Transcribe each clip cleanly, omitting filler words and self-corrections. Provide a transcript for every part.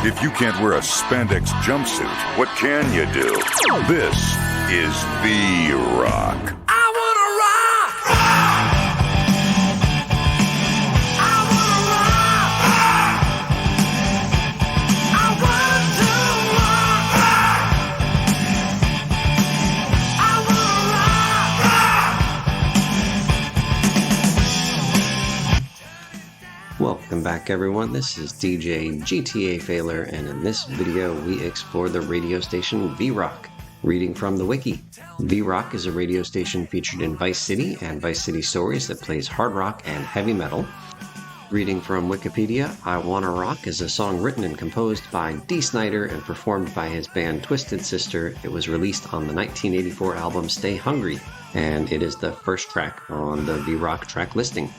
If you can't wear a spandex jumpsuit, what can you do? This is V-Rock. I wanna rock! I wanna rock! I want to rock! I wanna rock! Welcome back, everyone. This is DJ GTA Failer, and in this video we explore the radio station V-Rock. Reading from the wiki. V-Rock is a radio station featured in Vice City and Vice City Stories that plays hard rock and heavy metal. Reading from Wikipedia, I Wanna Rock is a song written and composed by Dee Snider and performed by his band Twisted Sister. It was released on the 1984 album Stay Hungry, and it is the first track on the V-Rock track listing.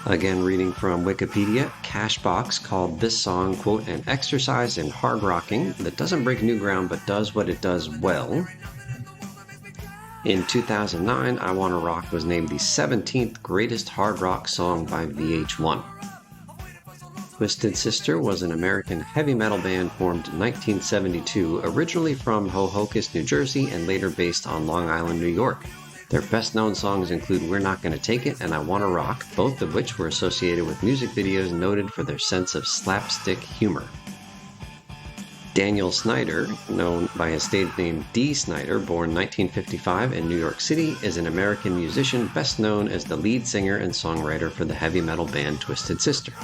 Again, reading from Wikipedia, Cashbox called this song, quote, an exercise in hard rocking that doesn't break new ground but does what it does well. In 2009, I Wanna Rock was named the 17th greatest hard rock song by VH1. Twisted Sister was an American heavy metal band formed in 1972, originally from Hohokus, New Jersey, and later based on Long Island, New York. Their best-known songs include We're Not Gonna Take It and I Wanna Rock, both of which were associated with music videos noted for their sense of slapstick humor. Daniel Snyder, known by his stage name Dee Snider, born 1955 in New York City, is an American musician best known as the lead singer and songwriter for the heavy metal band Twisted Sister.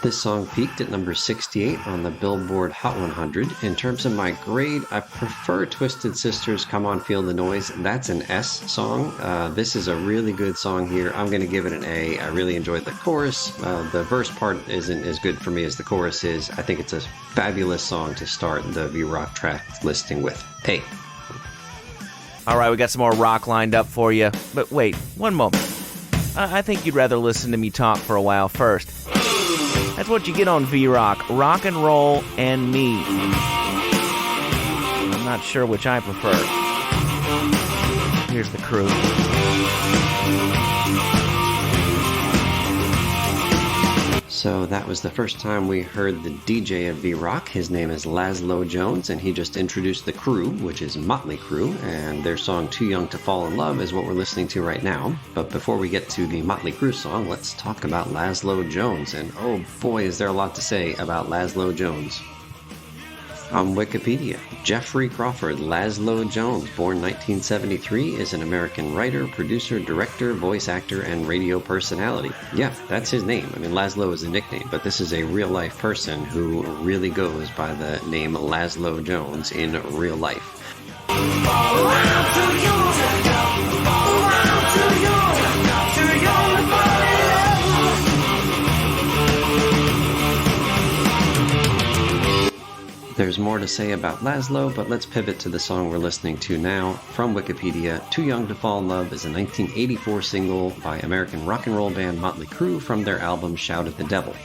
This song peaked at number 68 on the Billboard Hot 100. In terms of my grade, I prefer Twisted Sister's Come On Feel the Noise. That's an S song. This is a really good song here. I'm going to give it an A. I really enjoyed the chorus. The verse part isn't as good for me as the chorus is. I think it's a fabulous song to start the V-Rock track listing with. A. All right, we got some more rock lined up for you. But wait, one moment. I think you'd rather listen to me talk for a while first. That's what you get on V-Rock, rock and roll and me. I'm not sure which I prefer. Here's the crew. So that was the first time we heard the DJ of V-Rock. His name is Laszlo Jones, and he just introduced the crew, which is Motley Crue, and their song Too Young to Fall in Love is what we're listening to right now. But before we get to the Motley Crue song, let's talk about Laszlo Jones, and oh boy, is there a lot to say about Laszlo Jones. On Wikipedia, Jeffrey Crawford Laszlo Jones, born 1973, is an American writer, producer, director, voice actor, and radio personality. Yeah, that's his name. I mean, Laszlo is a nickname, but this is a real-life person who really goes by the name Laszlo Jones in real life. There's more to say about Laszlo, but let's pivot to the song we're listening to now. From Wikipedia, Too Young to Fall in Love is a 1984 single by American rock and roll band Motley Crue from their album Shout at the Devil.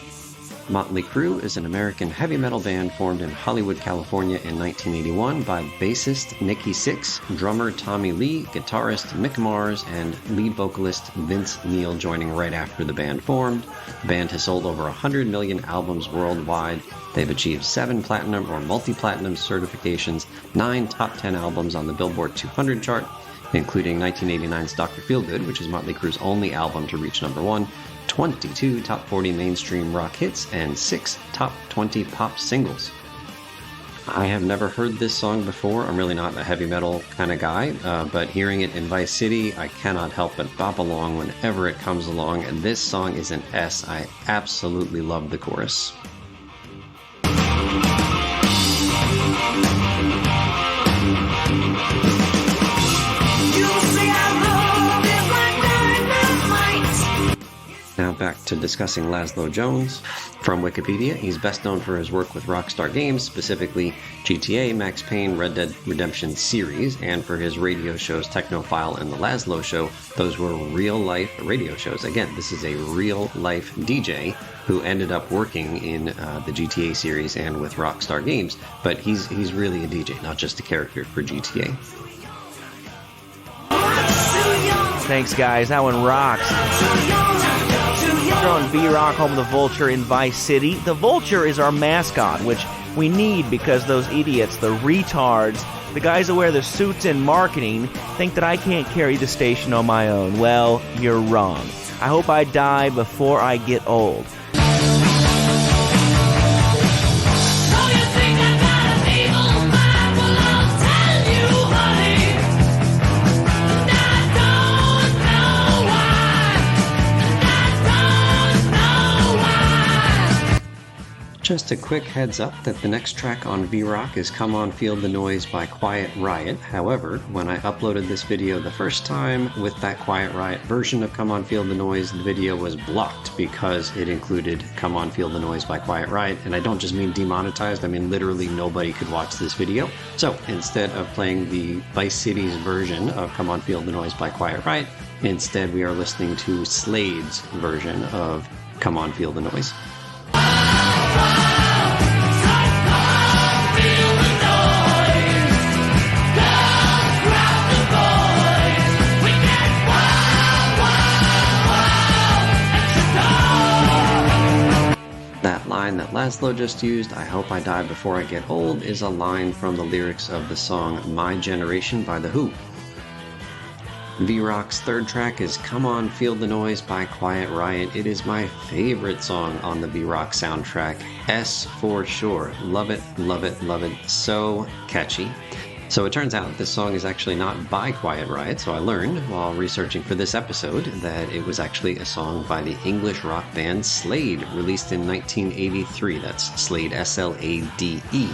Motley Crue is an American heavy metal band formed in Hollywood, California in 1981 by bassist Nikki Sixx, drummer Tommy Lee, guitarist Mick Mars, and lead vocalist Vince Neil joining right after the band formed. The band has sold over 100 million albums worldwide. They've achieved 7 platinum or multi-platinum certifications, 9 top 10 albums on the Billboard 200 chart, including 1989's Dr. Feelgood, which is Motley Crue's only album to reach number 1, 22 top 40 mainstream rock hits, and 6 top 20 pop singles. I have never heard this song before. I'm really not a heavy metal kind of guy, but hearing it in Vice City, I cannot help but bop along whenever it comes along, and this song is an S. I absolutely love the chorus. Now back to discussing Laszlo Jones. From Wikipedia, he's best known for his work with Rockstar Games, specifically GTA, Max Payne, Red Dead Redemption series, and for his radio shows Technophile and The Laszlo Show. Those were real-life radio shows. Again, this is a real-life DJ who ended up working in the GTA series and with Rockstar Games, but he's really a DJ, not just a character for GTA. Thanks, guys. That one rocks. Throwing V-Rock home the Vulture in Vice City. The Vulture is our mascot, which we need because those idiots, the retards, the guys that wear the suits in marketing, think that I can't carry the station on my own. Well, you're wrong. I hope I die before I get old. Just a quick heads up that the next track on V-Rock is Come On Feel the Noise by Quiet Riot. However, when I uploaded this video the first time with that Quiet Riot version of Come On Feel the Noise, the video was blocked because it included Come On Feel the Noise by Quiet Riot. And I don't just mean demonetized, I mean literally nobody could watch this video. So instead of playing the Vice City's version of Come On Feel the Noise by Quiet Riot, instead we are listening to Slade's version of Come On Feel the Noise. That line that Laszlo just used, I hope I die before I get old, is a line from the lyrics of the song My Generation by The Who. V-Rock's third track is Come On Feel the Noise by Quiet Riot. It is my favorite song on the V-Rock soundtrack. S for sure. Love it, love it, love it. So catchy. So it turns out this song is actually not by Quiet Riot, so I learned while researching for this episode that it was actually a song by the English rock band Slade, released in 1983. That's Slade, S-L-A-D-E.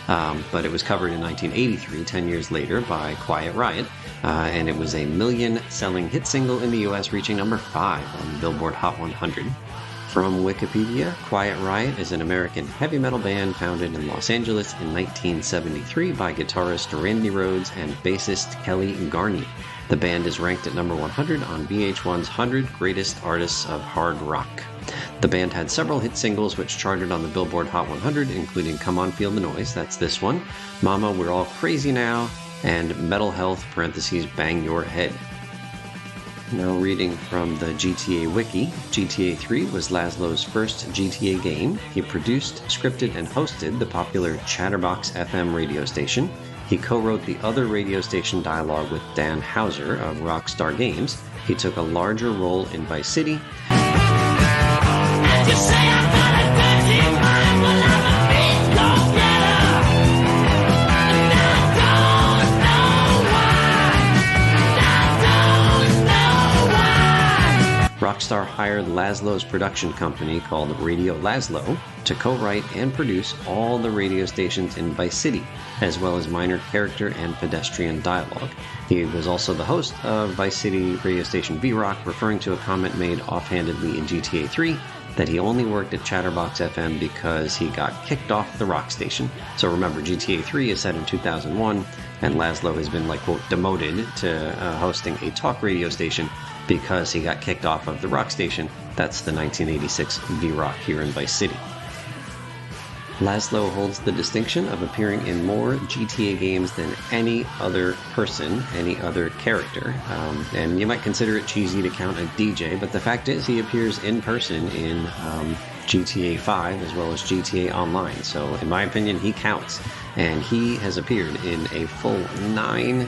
But it was covered in 1983, 10 years later, by Quiet Riot, and it was a million-selling hit single in the US, reaching number 5 on the Billboard Hot 100. From Wikipedia, Quiet Riot is an American heavy metal band founded in Los Angeles in 1973 by guitarist Randy Rhoads and bassist Kelly Garney. The band is ranked at number 100 on VH1's 100 Greatest Artists of Hard Rock. The band had several hit singles which charted on the Billboard Hot 100, including Come On Feel the Noise, that's this one, Mama We're All Crazy Now, and Metal Health, Bang Your Head. Now reading from the GTA Wiki, GTA 3 was Laszlo's first GTA game. He produced, scripted, and hosted the popular Chatterbox FM radio station. He co-wrote the other radio station dialogue with Dan Houser of Rockstar Games. He took a larger role in Vice City. You say I've got a dirty mind, well I'm a big go-getter. And I don't know why. Rockstar hired Laszlo's production company called Radio Laszlo to co-write and produce all the radio stations in Vice City, as well as minor character and pedestrian dialogue. He was also the host of Vice City radio station V-Rock, referring to a comment made offhandedly in GTA 3 that he only worked at Chatterbox FM because he got kicked off the rock station. So remember, GTA 3 is set in 2001, and Laszlo has been, quote, demoted to hosting a talk radio station because he got kicked off of the rock station. That's the 1986 V-Rock here in Vice City. Laszlo holds the distinction of appearing in more GTA games than any other person, any other character. And you might consider it cheesy to count a DJ, but the fact is he appears in person in GTA 5 as well as GTA Online. So in my opinion, he counts. And he has appeared in a full 9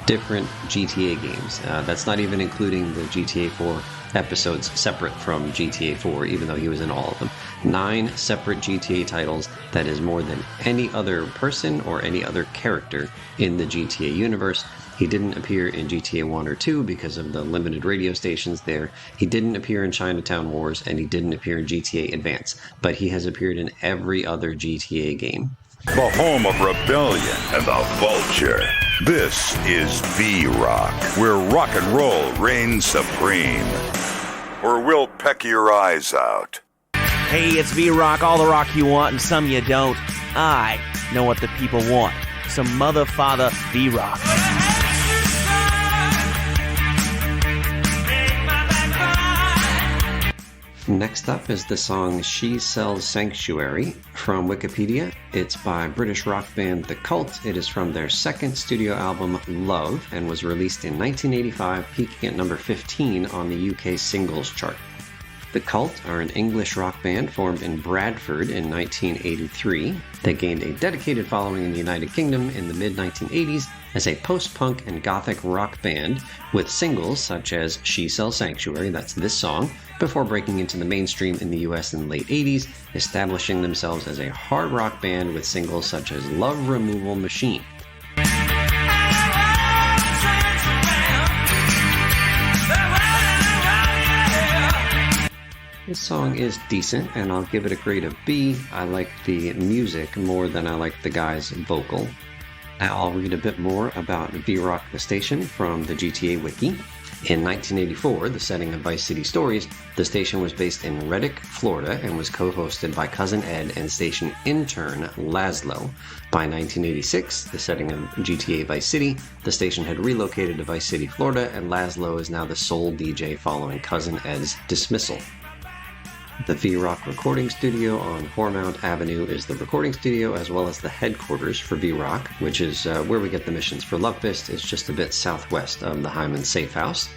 different GTA games. That's not even including the GTA 4 episodes separate from GTA 4, even though he was in all of them. 9 separate GTA titles. That is more than any other person or any other character in the GTA universe. He didn't appear in GTA 1 or 2 because of the limited radio stations there. He didn't appear in Chinatown Wars, and he didn't appear in GTA Advance. But he has appeared in every other GTA game. The home of rebellion and the vulture. This is V-Rock, where rock and roll reigns supreme. or we'll peck your eyes out. Hey, it's V-Rock, all the rock you want and some you don't. I know what the people want. Some mother-father V-Rock. Next up is the song She Sells Sanctuary from Wikipedia. It's by British rock band The Cult. It is from their second studio album, Love, and was released in 1985, peaking at number 15 on the UK singles chart. The Cult are an English rock band formed in Bradford in 1983. They gained a dedicated following in the United Kingdom in the mid-1980s as a post-punk and gothic rock band with singles such as She Sells Sanctuary, that's this song, before breaking into the mainstream in the US in the late 80s, establishing themselves as a hard rock band with singles such as Love Removal Machine. This song is decent, and I'll give it a grade of B. I like the music more than I like the guy's vocal. Now I'll read a bit more about V-Rock the station from the GTA Wiki. In 1984, the setting of Vice City Stories, the station was based in Reddick, Florida, and was co-hosted by Cousin Ed and station intern Laszlo. By 1986, the setting of GTA Vice City, the station had relocated to Vice City, Florida, and Laszlo is now the sole DJ following Cousin Ed's dismissal. The V-Rock recording studio on Hormount Avenue is the recording studio as well as the headquarters for V-Rock, which is where we get the missions for Love Fist. It's just a bit southwest of the Hyman Safe House.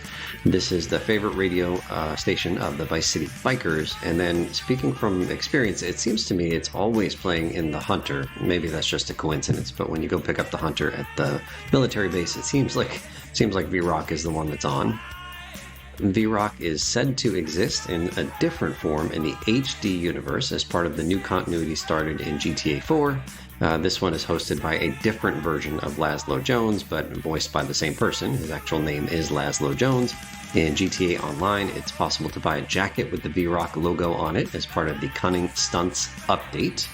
This is the favorite radio station of the Vice City Bikers, and then speaking from experience, it seems to me it's always playing in the Hunter. Maybe that's just a coincidence, but when you go pick up the Hunter at the military base, it seems like V-Rock is the one that's on. V-Rock is said to exist in a different form in the HD universe as part of the new continuity started in GTA 4. This one is hosted by a different version of Laszlo Jones, but voiced by the same person. His actual name is Laszlo Jones. In GTA Online, it's possible to buy a jacket with the V-Rock logo on it as part of the Cunning Stunts update.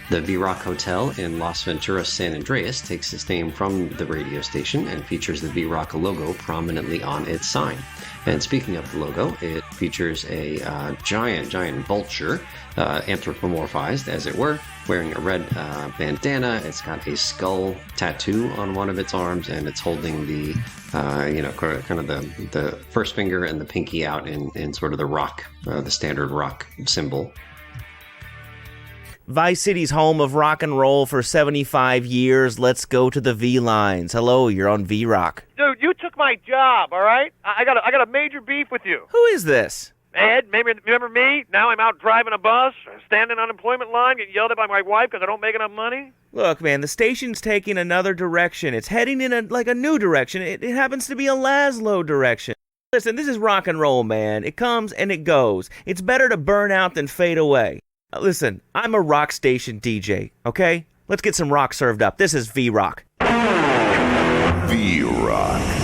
The V-Rock Hotel in Las Venturas, San Andreas takes its name from the radio station and features the V-Rock logo prominently on its sign. And speaking of the logo, it features a giant vulture, anthropomorphized as it were, wearing a red bandana. It's got a skull tattoo on one of its arms, and it's holding the, kind of the first finger and the pinky out in sort of the rock, the standard rock symbol. Vice City's home of rock and roll for 75 years. Let's go to the V-Lines. Hello, you're on V-Rock. Dude, you took my job, all right? I got a major beef with you. Who is this? Ed, maybe remember me? Now I'm out driving a bus, standing on unemployment line, getting yelled at by my wife because I don't make enough money. Look, man, the station's taking another direction. It's heading in a new direction. It happens to be a Laszlo direction. Listen, this is rock and roll, man. It comes and it goes. It's better to burn out than fade away. Listen, I'm a rock station DJ, okay? Let's get some rock served up. This is V-Rock. V-Rock.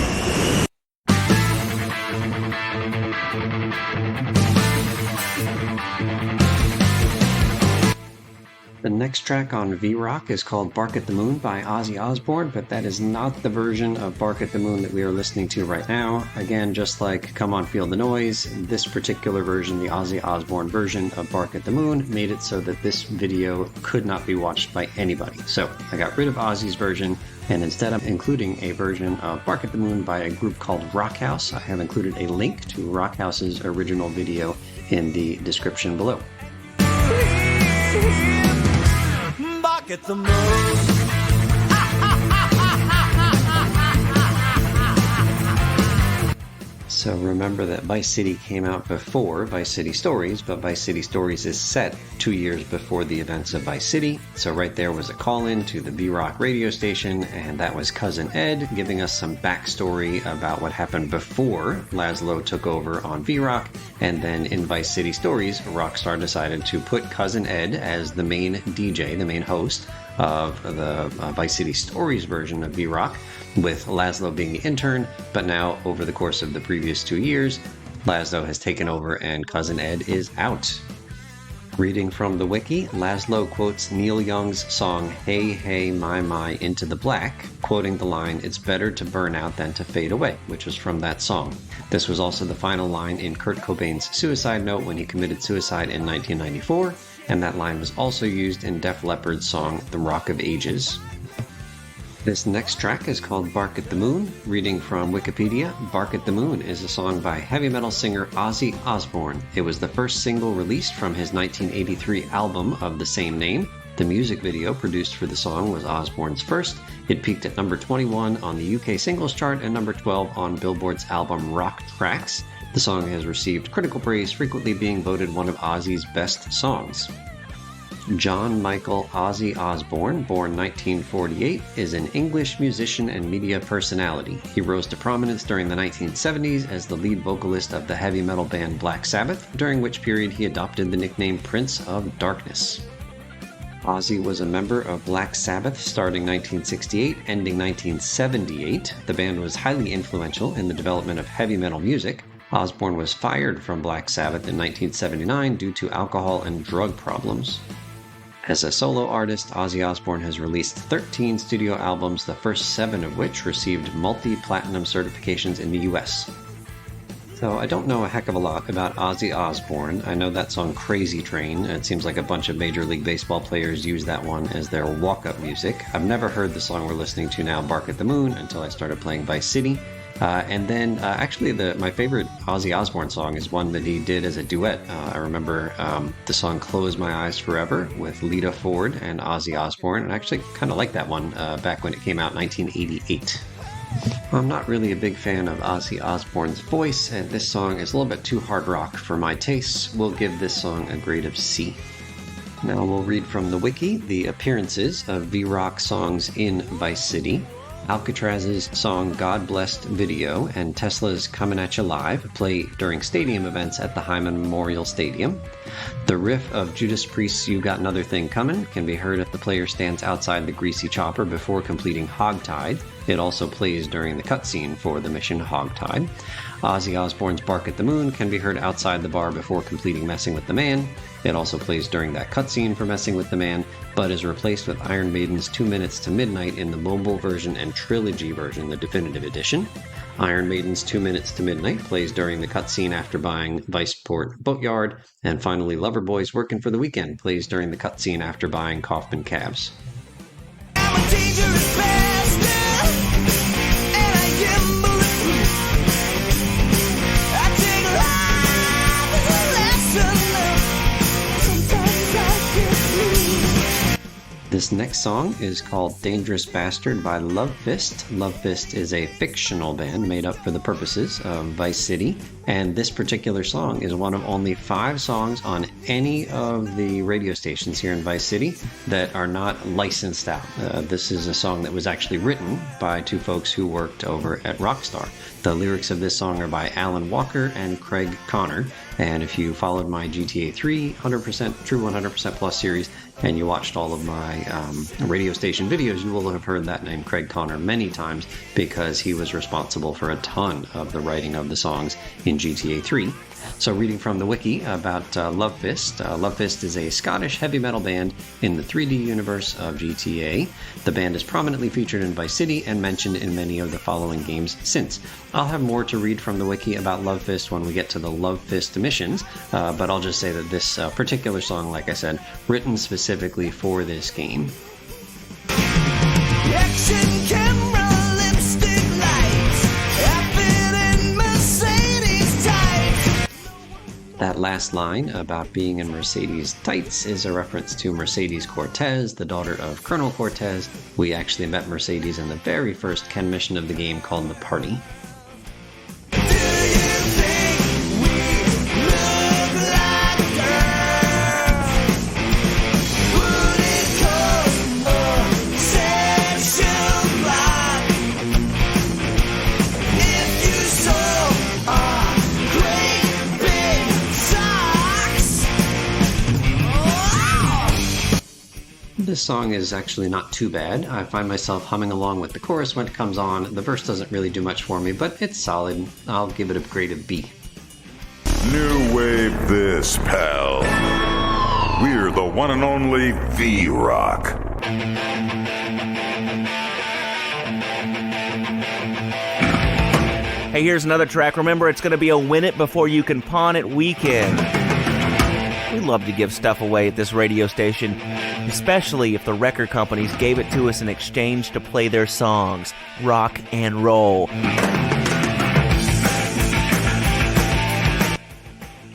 The next track on V-Rock is called Bark at the Moon by Ozzy Osbourne, but that is not the version of Bark at the Moon that we are listening to right now. Again, just like Come On Feel the Noise, this particular version, the Ozzy Osbourne version of Bark at the Moon, made it so that this video could not be watched by anybody. So I got rid of Ozzy's version, and instead I'm including a version of Bark at the Moon by a group called Rockhouse. I have included a link to Rockhouse's original video in the description below. At the moon. So remember that Vice City came out before Vice City Stories, but Vice City Stories is set 2 years before the events of Vice City. So right there was a call-in to the V-Rock radio station, and that was Cousin Ed giving us some backstory about what happened before Laszlo took over on V-Rock. And then in Vice City Stories, Rockstar decided to put Cousin Ed as the main DJ, the main host of the Vice City Stories version of V-Rock, with Laszlo being the intern. But now, over the course of the previous 2 years, Laszlo has taken over and Cousin Ed is out. Reading from the wiki, Laszlo quotes Neil Young's song Hey Hey My into the black, quoting the line, "It's better to burn out than to fade away," which was from that song. This was also the final line in Kurt Cobain's suicide note when he committed suicide in 1994, and that line was also used in Def Leppard's song The Rock of Ages. This next track is called Bark at the Moon. Reading from Wikipedia, Bark at the Moon is a song by heavy metal singer Ozzy Osbourne. It was the first single released from his 1983 album of the same name. The music video produced for the song was Osbourne's first. It peaked at number 21 on the UK singles chart and number 12 on Billboard's album Rock Tracks. The song has received critical praise, frequently being voted one of Ozzy's best songs. John Michael Ozzy Osbourne, born 1948, is an English musician and media personality. He rose to prominence during the 1970s as the lead vocalist of the heavy metal band Black Sabbath, during which period he adopted the nickname Prince of Darkness. Ozzy was a member of Black Sabbath starting 1968, ending 1978. The band was highly influential in the development of heavy metal music. Osbourne was fired from Black Sabbath in 1979 due to alcohol and drug problems. As a solo artist, Ozzy Osbourne has released 13 studio albums, the first 7 of which received multi-platinum certifications in the US. So I don't know a heck of a lot about Ozzy Osbourne. I know that song Crazy Train. It seems like a bunch of Major League Baseball players use that one as their walk-up music. I've never heard the song we're listening to now, Bark at the Moon, until I started playing Vice City. Actually, my favorite Ozzy Osbourne song is one that he did as a duet. I remember the song Close My Eyes Forever with Lita Ford and Ozzy Osbourne, and I actually kind of liked that one back when it came out in 1988. I'm not really a big fan of Ozzy Osbourne's voice, and this song is a little bit too hard rock for my tastes. We'll give this song a grade of C. Now we'll read from the wiki the appearances of V-Rock songs in Vice City. Alcatraz's song God Blessed video and Tesla's Comin' At Ya Live play during stadium events at the Hyman Memorial Stadium. The riff of Judas Priest's You Got Another Thing Comin' can be heard if the player stands outside the greasy chopper before completing Hogtied. It also plays during the cutscene for the mission Hogtied. Ozzy Osbourne's Bark at the Moon can be heard outside the bar before completing Messing with the Man. It also plays during that cutscene for Messing with the Man, but is replaced with Iron Maiden's 2 Minutes to Midnight in the mobile version and trilogy version, the definitive edition. Iron Maiden's 2 Minutes to Midnight plays during the cutscene after buying Viceport Boatyard, and finally Loverboy's Working for the Weekend plays during the cutscene after buying Kaufman Cabs. I'm a dangerous bastard, and I am bulletproof. I take life as a lesson. Sometimes I get blue. This next song is called Dangerous Bastard by Love Fist. Love Fist is a fictional band made up for the purposes of Vice City, and this particular song is one of only 5 songs on any of the radio stations here in Vice City that are not licensed out. This is a song that was actually written by 2 folks who worked over at Rockstar. The lyrics of this song are by Alan Walker and Craig Connor, and if you followed my GTA 3 100% True 100% Plus series and you watched all of my radio station videos, you will have heard that name Craig Connor many times because he was responsible for a ton of the writing of the songs in GTA 3. So reading from the wiki about Love Fist. Love Fist is a Scottish heavy metal band in the 3D universe of GTA. The band is prominently featured in Vice City and mentioned in many of the following games since. I'll have more to read from the wiki about Love Fist when we get to the Love Fist missions, but I'll just say that this particular song, like I said, written specifically for this game. Action camera, lipstick lights, outfit in Mercedes tights. That last line about being in Mercedes tights is a reference to Mercedes Cortez, the daughter of Colonel Cortez. We actually met Mercedes in the very first Ken mission of the game called The Party. Do you think we look like girls? Would it cost a session block if you saw our great big socks? Oh! This song is actually not too bad. I find myself humming along with the chorus when it comes on. The verse doesn't really do much for me, but it's solid. I'll give it a grade of B. New wave this, pal. We're the one and only V-Rock. Hey, here's another track. Remember, it's going to be a win it before you can pawn it weekend. We love to give stuff away at this radio station, especially if the record companies gave it to us in exchange to play their songs, rock and roll.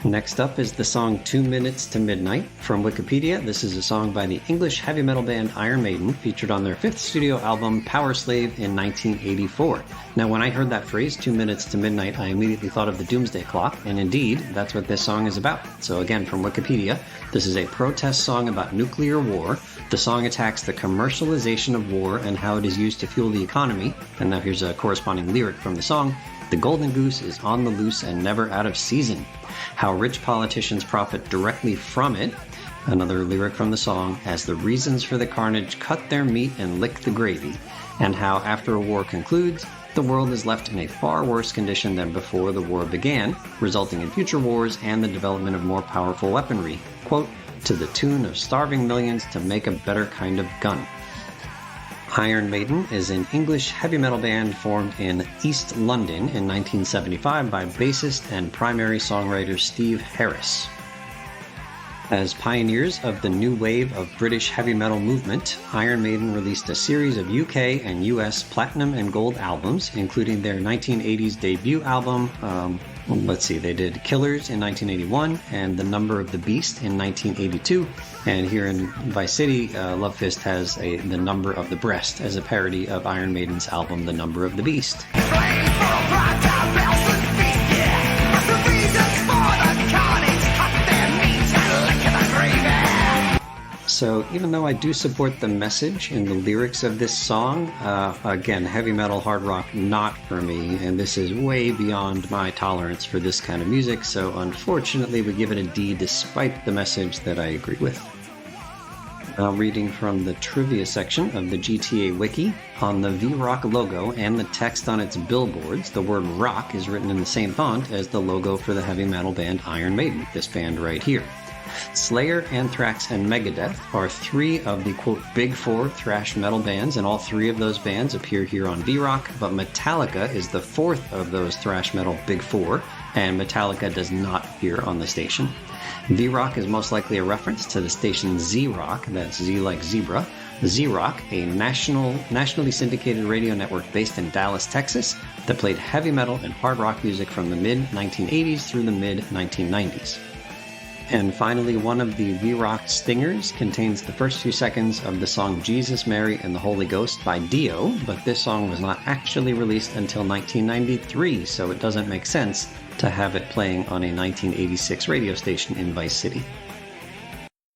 Next up is the song 2 Minutes to Midnight from Wikipedia. This is a song by the English heavy metal band Iron Maiden, featured on their fifth studio album Power Slave in 1984. Now, when I heard that phrase, 2 minutes to midnight, I immediately thought of the Doomsday Clock, and indeed, that's what this song is about. So again, from Wikipedia, this is a protest song about nuclear war. The song attacks the commercialization of war and how it is used to fuel the economy. And now here's a corresponding lyric from the song. The golden goose is on the loose and never out of season. How rich politicians profit directly from it. Another lyric from the song, as the reasons for the carnage cut their meat and lick the gravy. And how after a war concludes, the world is left in a far worse condition than before the war began, resulting in future wars and the development of more powerful weaponry. Quote, to the tune of starving millions to make a better kind of gun. Iron Maiden is an English heavy metal band formed in East London in 1975 by bassist and primary songwriter Steve Harris. As pioneers of the new wave of British heavy metal movement, Iron Maiden released a series of UK and US platinum and gold albums, including their 1980s debut album, they did Killers in 1981 and The Number of the Beast in 1982. And here in Vice City, Love Fist has The Number of the Breast as a parody of Iron Maiden's album The Number of the Beast. So even though I do support the message in the lyrics of this song, again, heavy metal, hard rock, not for me, and this is way beyond my tolerance for this kind of music, so unfortunately we give it a D despite the message that I agree with. Now reading from the trivia section of the GTA Wiki, on the V-Rock logo and the text on its billboards, the word rock is written in the same font as the logo for the heavy metal band Iron Maiden, this band right here. Slayer, Anthrax, and Megadeth are three of the, quote, big four thrash metal bands, and all three of those bands appear here on V-Rock, but Metallica is the fourth of those thrash metal big four, and Metallica does not appear on the station. V-Rock is most likely a reference to the station Z-Rock, that's Z like zebra. Z-Rock, a nationally syndicated radio network based in Dallas, Texas, that played heavy metal and hard rock music from the mid-1980s through the mid-1990s. And finally, one of the V-Rock stingers contains the first few seconds of the song Jesus, Mary, and the Holy Ghost by Dio, but this song was not actually released until 1993, so it doesn't make sense to have it playing on a 1986 radio station in Vice City.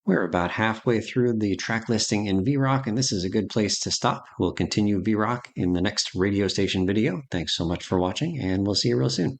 We're about halfway through the track listing in V-Rock, and this is a good place to stop. We'll continue V-Rock in the next radio station video. Thanks so much for watching, and we'll see you real soon.